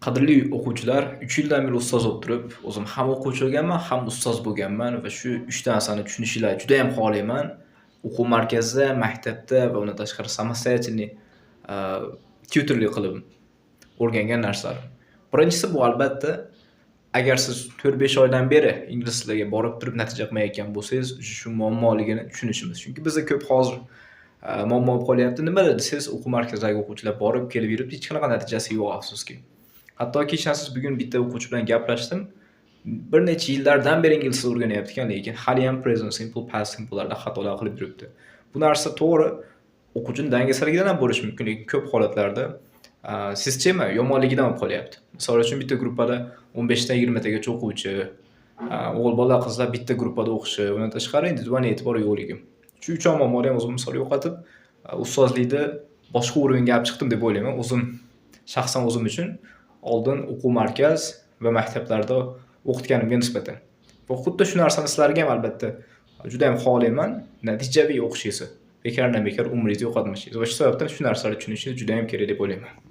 Qadrli o'quvchilar, 3 yildan beri ustoz bo'lib turib, o'zim ham o'quvchi bo'lganman, ham ustoz bo'lganman va shu 3 ta narsani tushunishinglarni juda ham xohlayman. O'quv markazida, maktabda va undan tashqari samostoятельный tutorlik qilib o'rgangan narsalarim. Birinchisi bu albatta, agar siz 4-5 oydan beri ingliz tiliga borib turib natija qilmayotgan bo'lsangiz, shu muammoligini tushunishimiz. Chunki bizda ko'p hozir muammo bo'lib qolyapti. Nimadir desangiz, o'quv markazlariga o'quvchilar borib, kelib yurib, hech qanaqa natijasi yo'q afsuski. Hattoki ishonasiz, bugun bitta o'quvchi bilan gaplashdim. Bir necha yillardan beri ingliz tili o'rganyapti ekan, lekin hali ham present simple, past simple'larda xatolar qilib yuribdi. Bu narsa to'g'ri, o'quvchining dangasaligidan ham bo'lishi mumkin, lekin ko'p holatlarda sistema yomonligidan bo'lib qolyapti. Misol uchun bitta gruppada 15 dan 20 tagacha o'quvchi, o'g'il bola, qizlar bitta gruppada o'qishi, undan tashqari individual e'tibor yo'qligi. Shu 3 muammoni ham o'zim misol yo'qotib, ustozlikda boshqa o'ringa olib chiqdim deb o'ylayman. O'zim shaxsan o'zim uchun oldin o'quv markaz va maktablarda o'qitganimga nisbatan. Va xuddi shu narsani sizlarga ham albatta juda ham xohlayman, natijaviy o'qishingizni. Bekardan bekar umringizni yo'qotmashingiz. Va shu sababdan shu narsalarni tushunishingiz juda ham kerak deb o'ylayman.